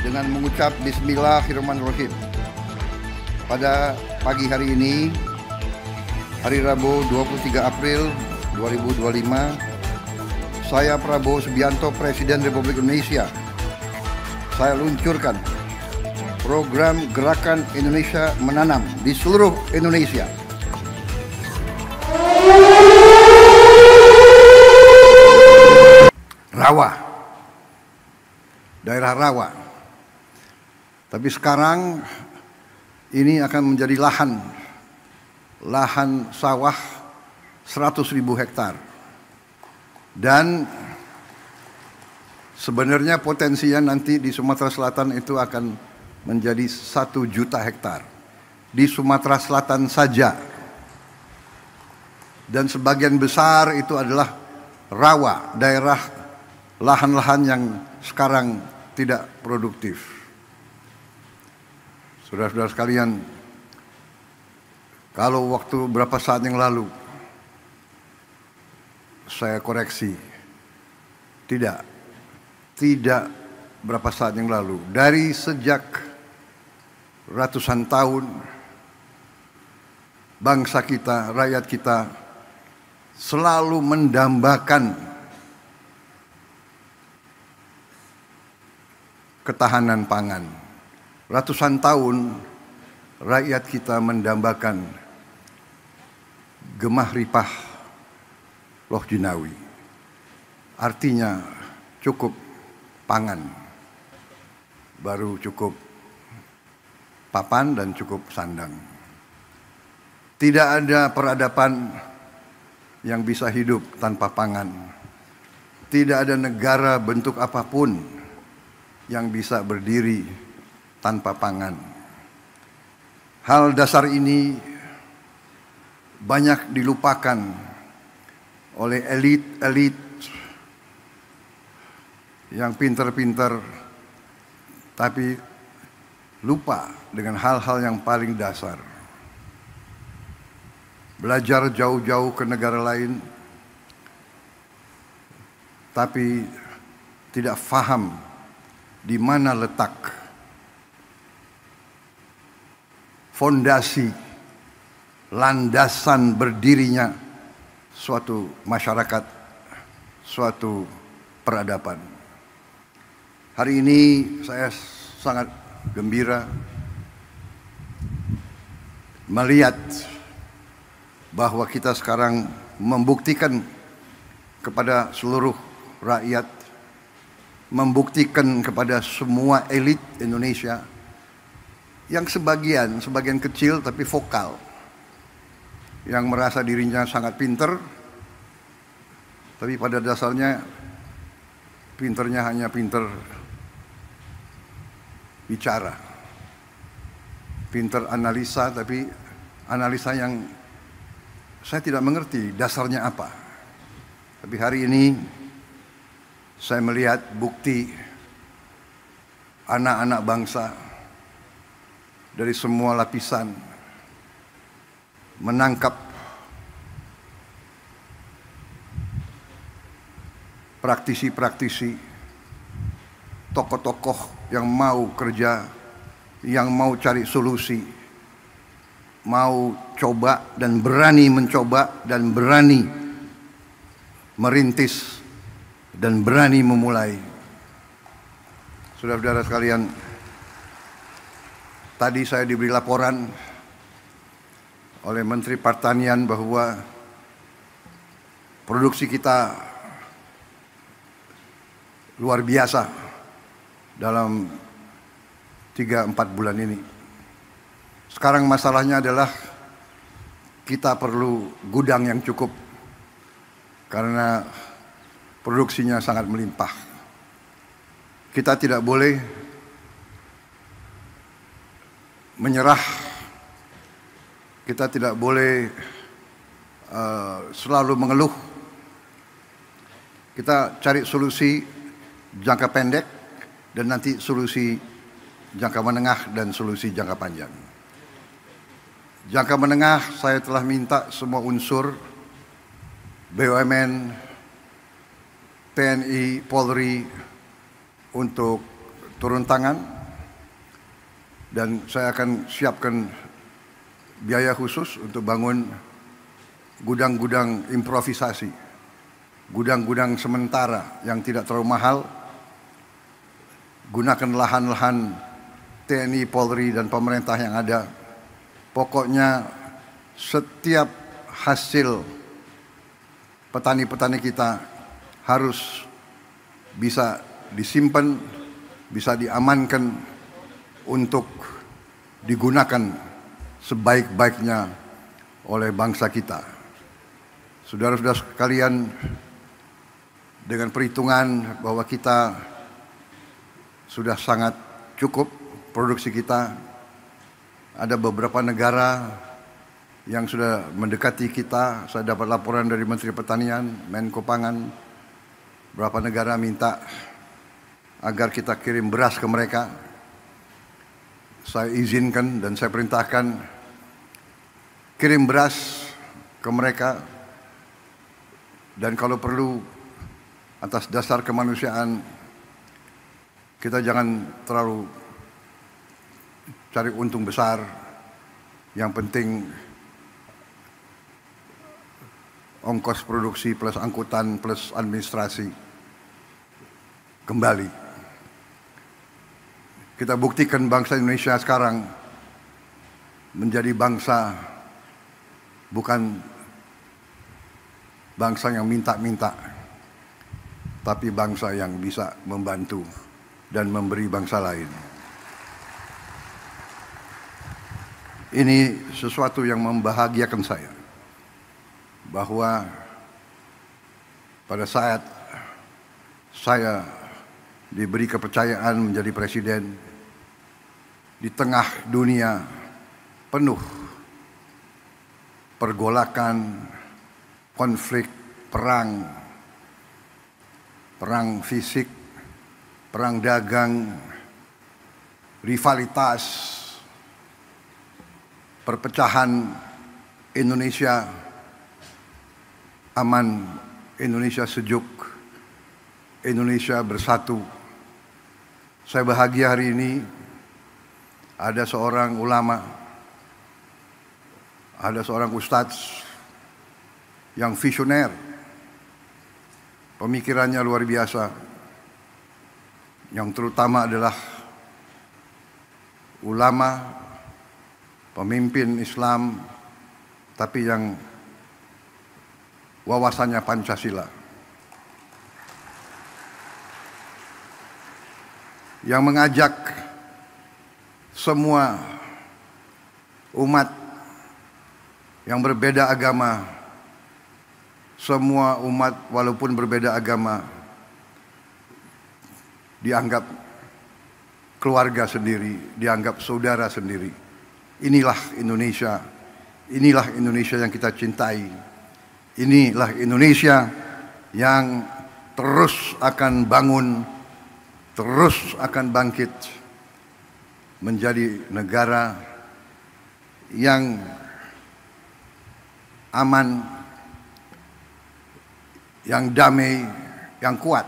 dengan mengucap Bismillahirrahmanirrahim. Pada pagi hari ini, hari Rabu 23 April 2025, saya Prabowo Subianto, Presiden Republik Indonesia, saya luncurkan program Gerakan Indonesia Menanam di seluruh Indonesia. Rawa, daerah rawa. Tapi sekarang ini akan menjadi lahan sawah 100.000 hektar. Dan sebenarnya potensinya nanti di Sumatera Selatan itu akan menjadi 1 juta hektar. Di Sumatera Selatan saja. Dan sebagian besar itu adalah rawa, daerah lahan-lahan yang sekarang tidak produktif. Saudara-saudara sekalian, kalau waktu beberapa saat yang lalu saya koreksi, tidak berapa saat yang lalu, dari sejak ratusan tahun bangsa kita, rakyat kita selalu mendambakan ketahanan pangan. Ratusan tahun rakyat kita mendambakan gemah ripah loh jinawi. Artinya cukup pangan, baru cukup papan dan cukup sandang. Tidak ada peradaban yang bisa hidup tanpa pangan. Tidak ada negara bentuk apapun yang bisa berdiri tanpa pangan. Hal dasar ini banyak dilupakan oleh elit-elit yang pintar-pintar, tapi lupa dengan hal-hal yang paling dasar. Belajar jauh-jauh ke negara lain, tapi tidak faham di mana letak fondasi, landasan berdirinya suatu masyarakat, suatu peradaban. Hari ini saya sangat gembira melihat bahwa kita sekarang membuktikan kepada seluruh rakyat, membuktikan kepada semua elit Indonesia yang sebagian kecil tapi vokal, yang merasa dirinya sangat pinter, tapi pada dasarnya pinternya hanya pinter bicara, pinter analisa, tapi analisa yang saya tidak mengerti dasarnya apa. Tapi hari ini saya melihat bukti anak-anak bangsa dari semua lapisan menangkap praktisi-praktisi, tokoh-tokoh yang mau kerja, yang mau cari solusi, mau coba dan berani mencoba dan berani merintis dan berani memulai. Saudara-saudara sekalian, tadi saya diberi laporan oleh Menteri Pertanian bahwa produksi kita luar biasa dalam 3-4 bulan ini. Sekarang masalahnya adalah kita perlu gudang yang cukup karena produksinya sangat melimpah. Kita tidak boleh menyerah. Kita tidak boleh selalu mengeluh. Kita cari solusi jangka pendek dan nanti solusi jangka menengah dan solusi jangka panjang. Jangka menengah saya telah minta semua unsur BUMN, TNI, Polri untuk turun tangan, dan saya akan siapkan biaya khusus untuk bangun gudang-gudang improvisasi, gudang-gudang sementara yang tidak terlalu mahal. Gunakan lahan-lahan TNI, Polri, dan pemerintah yang ada. Pokoknya setiap hasil petani-petani kita harus bisa disimpan, bisa diamankan untuk digunakan sebaik-baiknya oleh bangsa kita. Saudara-saudara sekalian, dengan perhitungan bahwa kita sudah sangat cukup produksi kita, ada beberapa negara yang sudah mendekati kita. Saya dapat laporan dari Menteri Pertanian, Menko Pangan, beberapa negara minta agar kita kirim beras ke mereka. Saya izinkan dan saya perintahkan kirim beras ke mereka, dan kalau perlu atas dasar kemanusiaan kita jangan terlalu cari untung besar. Yang penting ongkos produksi plus angkutan plus administrasi kembali. Kita buktikan bangsa Indonesia sekarang menjadi bangsa, bukan bangsa yang minta-minta, tapi bangsa yang bisa membantu dan memberi bangsa lain. Ini sesuatu yang membahagiakan saya, bahwa pada saat saya diberi kepercayaan menjadi presiden di tengah dunia penuh pergolakan, konflik, perang fisik, perang dagang, rivalitas, perpecahan, Indonesia aman, Indonesia sejuk, Indonesia bersatu. Saya bahagia hari ini ada seorang ulama, ada seorang ustadz yang visioner, pemikirannya luar biasa, yang terutama adalah ulama, pemimpin Islam, tapi yang wawasannya Pancasila, yang mengajak semua umat yang berbeda agama, semua umat walaupun berbeda agama dianggap keluarga sendiri, dianggap saudara sendiri. Inilah Indonesia, inilah Indonesia yang kita cintai, inilah Indonesia yang terus akan bangun, terus akan bangkit menjadi negara yang aman, yang damai, yang kuat.